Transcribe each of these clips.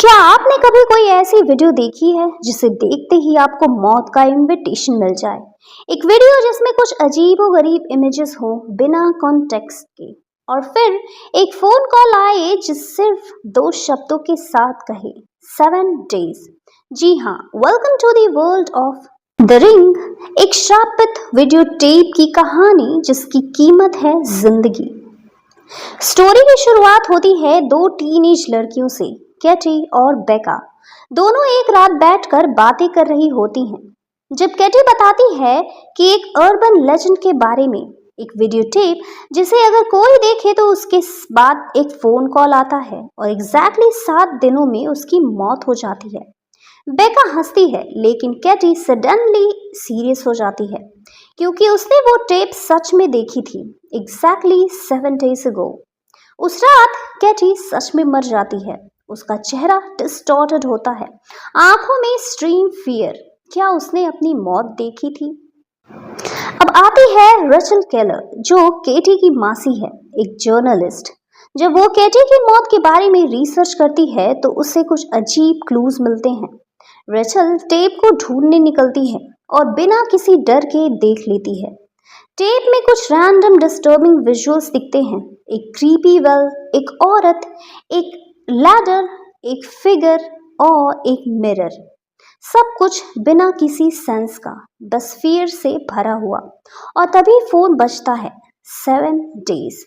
क्या आपने कभी कोई ऐसी वीडियो देखी है जिसे देखते ही आपको मौत का इनविटेशन मिल जाए? एक वीडियो जिसमें कुछ अजीबोगरीब इमेजेस हो बिना कॉन्टेक्स्ट के, और फिर एक फोन कॉल आए जिस सिर्फ दो शब्दों के साथ कहे 7 days। जी हाँ, welcome to the world of the ring, एक श्रापित वीडियो टेप की कहानी जिसकी कीमत है जिंदगी। स्टोरी की शुरुआत होती है दो टीनेज लड़कियों से, कैटी और बेका। दोनों एक रात बैठकर बातें कर रही होती हैं जब कैटी बताती है कि एक अर्बन लेजेंड के बारे में, एक वीडियो टेप जिसे अगर कोई देखे तो उसके बाद एक फोन कॉल आता है और एग्जैक्टली 7 दिनों में उसकी मौत हो जाती है। बेका हंसती है लेकिन कैटी सडनली सीरियस हो जाती है क्योंकि उसने वो टेप सच में देखी थी एग्जैक्टली 7 days ago। उस रात कैटी सच में मर जाती है। उसका चेहरा डिस्टॉर्टेड होता है, आंखों में एक्सट्रीम फियर। क्या उसने अपनी मौत देखी थी? अब आती है रेचल केलर, जो केटी की मासी है, एक जर्नलिस्ट। जब वो केटी की मौत के बारे में रिसर्च करती है तो उसे कुछ अजीब क्लूज मिलते हैं। रेचल टेप को ढूंढने निकलती है और बिना किसी डर के देख लेती है। टेप में कुछ रैंडम डिस्टर्बिंग विजुअल्स दिखते हैं, एक क्रीपी वेल, एक औरत, एक लैडर, एक फिगर और एक मिरर। सब कुछ बिना किसी सेंस का, बस फियर से भरा हुआ। और तभी फोन बजता है। 7 days।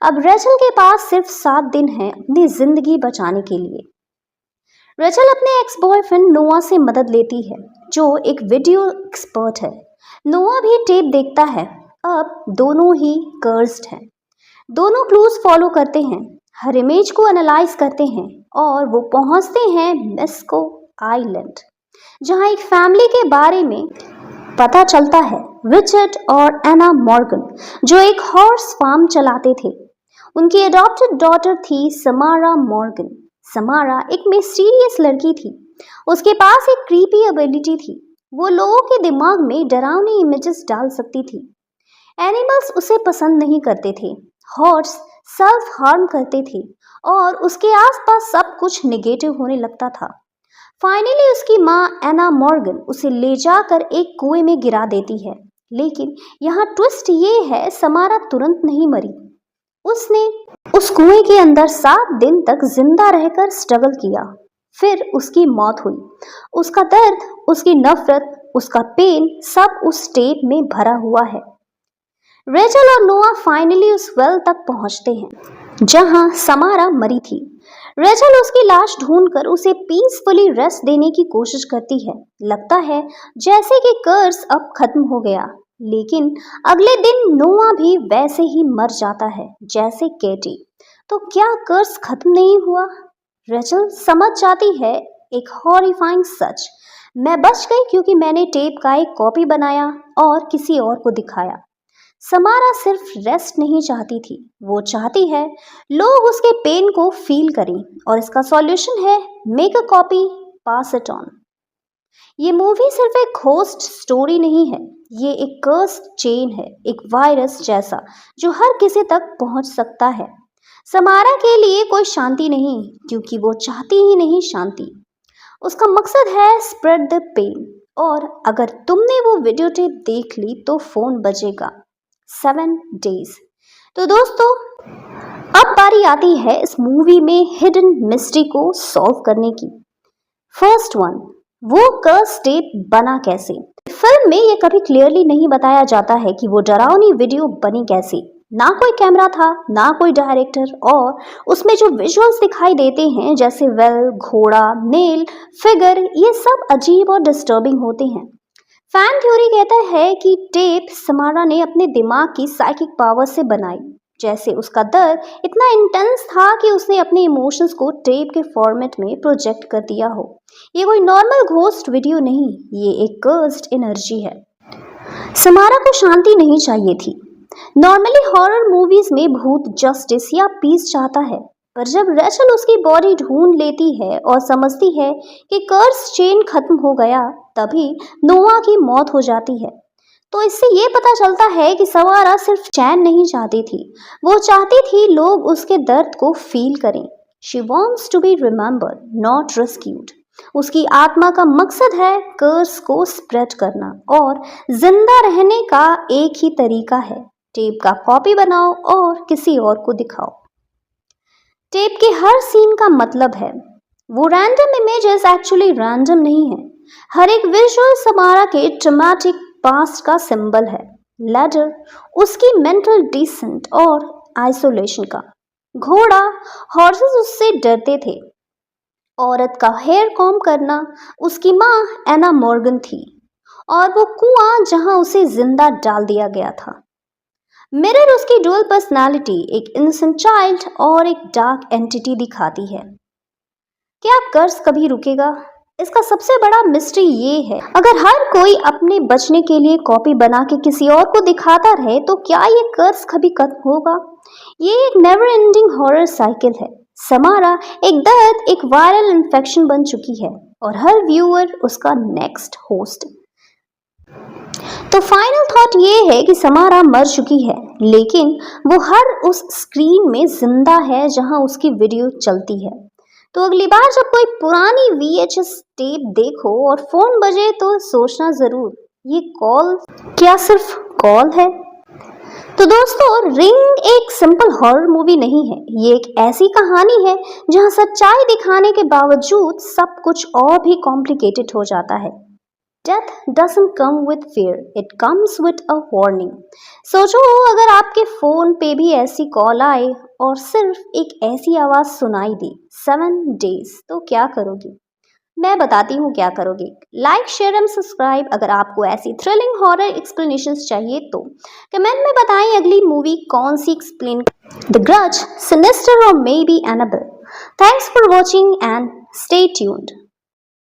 अब रेचल के पास सिर्फ 7 दिन हैं अपनी जिंदगी बचाने के लिए। रेचल अपने एक्स बॉयफ्रेंड नोआ से मदद लेती है, जो एक वीडियो एक्सपर्ट है। नोआ भी टेप देखता है। अब दोनों ही कर्स्ड हैं। दोनों क्लूज फॉलो करते हैं, हर इमेज को एनालाइज करते हैं और वो पहुंचते हैं मेस्को आइलैंड, जहां एक फैमिली के बारे में पता चलता है। रिचर्ड और एना मॉर्गन, जो एक हॉर्स फार्म चलाते थे। उनकी अडॉप्टेड डॉटर थी समारा मॉर्गन। समारा एक मिस्टीरियस लड़की थी। उसके पास एक क्रीपी एबिलिटी थी। वो लोगों के दिमाग में डरावनी इमेजेस डाल सकती थी। एनिमल्स उसे पसंद नहीं करते थे। हॉर्स सेल्फ हार्म करते थे और उसके आसपास सब कुछ नेगेटिव होने लगता था। फाइनली उसकी माँ एना मॉर्गन उसे ले जाकर एक कुएं में गिरा देती है। लेकिन यहाँ ट्विस्ट ये है, समारा तुरंत नहीं मरी। उसने उस कुएं के अंदर 7 दिन तक जिंदा रहकर स्ट्रगल किया। फिर उसकी मौत हुई। उसका दर्द, उसकी नफरत, उसका पेन सब उस टेप में भरा हुआ है। रेचल और नोआ फाइनली उस वेल तक पहुंचते हैं जहां समारा मरी थी। रेचल उसकी लाश ढूंढकर उसे पीसफुली रेस्ट देने की कोशिश करती है। लगता है जैसे कि कर्स अब खत्म हो गया, लेकिन अगले दिन नोआ भी वैसे ही मर जाता है जैसे केटी। तो क्या कर्स खत्म नहीं हुआ? रेचल समझ जाती है एक हॉरिफाइंग सच, मैं बच गई क्योंकि मैंने टेप का एक कॉपी बनाया और किसी और को दिखाया। समारा सिर्फ रेस्ट नहीं चाहती थी, वो चाहती है लोग उसके पेन को फील करें, और इसका सॉल्यूशन है make a copy, pass it on. ये मूवी सिर्फ एक होस्ट स्टोरी नहीं है, ये एक कर्स्ड चेन है, एक वायरस जैसा जो हर किसी तक पहुंच सकता है। समारा के लिए कोई शांति नहीं, क्योंकि वो चाहती ही नहीं शांति। उसका मकसद है स्प्रेड द पेन। और अगर तुमने वो वीडियो टेप देख ली तो फोन बजेगा। 7 days। तो दोस्तों, अब बारी आती है इस मूवी में हिडन मिस्ट्री को सॉल्व करने की। फर्स्ट वन, वो कर्स टेप बना कैसे? फिल्म में ये कभी क्लियरली नहीं बताया जाता है कि वो डरावनी वीडियो बनी कैसे। ना कोई कैमरा था, ना कोई डायरेक्टर, और उसमें जो विजुअल्स दिखाई देते हैं जैसे वेल, घोड़ा, नेल, फिगर, ये सब अजीब और डिस्टर्बिंग होते हैं। फैन थ्योरी कहता है कि टेप समारा ने अपने दिमाग की साइकिक पावर से बनाई। जैसे उसका दर्द इतना इंटेंस था कि उसने अपने इमोशंस को टेप के फॉर्मेट में प्रोजेक्ट कर दिया हो। ये कोई नॉर्मल घोस्ट वीडियो नहीं, ये एक कर्स्ड एनर्जी है। समारा को शांति नहीं चाहिए थी। नॉर्मली हॉरर मूवीज में भूत जस्टिस या पीस चाहता है, पर जब रेचल उसकी बॉडी ढूंढ लेती है और समझती है कि कर्स चेन खत्म हो गया, तभी नोआ की मौत हो जाती है। तो इससे ये पता चलता है कि समारा सिर्फ चैन नहीं चाहती थी, वो चाहती थी लोग उसके दर्द को फील करें। She wants to be remembered not rescued. उसकी आत्मा का मकसद है कर्स को स्प्रेड करना और जिंदा रहने का एक ही तरीका है, टेप का कॉपी बनाओ और किसी और को दिखाओ। टेप के हर सीन का मतलब है। वो रैंडम इमेजेस एक्चुअली रैंडम नहीं है। हर एक विजुअल समारा के ट्रॉमेटिक पास्ट का सिंबल है। लैडर उसकी मेंटल डिसेंट और आइसोलेशन का। घोड़ा हॉर्सेस उससे डरते थे। औरत का हेयर कॉम्ब करना उसकी माँ एना मॉर्गन थी और वो कुआं जहां उसे जिंदा डाल दिया गया था। मिरर उसकी डुअल पर्सनालिटी, एक इनोसेंट चाइल्ड और एक डार्क एंटिटी दिखाती है। क्या कर्स कभी रुकेगा? इसका सबसे बड़ा मिस्ट्री ये है, अगर हर कोई अपने बचने के लिए कॉपी बना के किसी और को दिखाता रहे तो क्या ये कर्स कभी खत्म होगा? ये एक नेवर एंडिंग हॉरर साइकिल है। समारा एक दर्द, एक वायरल इन्फेक्शन बन चुकी है और हर व्यूअर उसका नेक्स्ट होस्ट। तो फाइनल थॉट ये है कि समारा मर चुकी है, लेकिन वो हर उस स्क्रीन में जिंदा है जहां उसकी वीडियो चलती है। तो अगली बार जब कोई पुरानी VHS टेप देखो और फोन बजे तो सोचना जरूर, ये कॉल क्या सिर्फ कॉल है? तो दोस्तों, रिंग एक सिंपल हॉरर मूवी नहीं है। ये एक ऐसी कहानी है जहां सच्चाई दिखाने के बावजूद सब कुछ और भी कॉम्प्लिकेटेड हो जाता है। Death doesn't come with fear, it comes with a warning. सोचो अगर आपके फोन पे भी ऐसी कॉल आए और सिर्फ एक ऐसी आवाज सुनाई दी 7 days, तो क्या करोगी? मैं बताती हूँ क्या करोगी। Like, share and subscribe. अगर आपको ऐसी थ्रिलिंग हॉरर एक्सप्लेनेशंस चाहिए तो कमेंट में बताएं अगली मूवी कौन सी एक्सप्लेन। द ग्रज, सिनिस्टर और maybe Annabelle. Thanks for watching and stay tuned.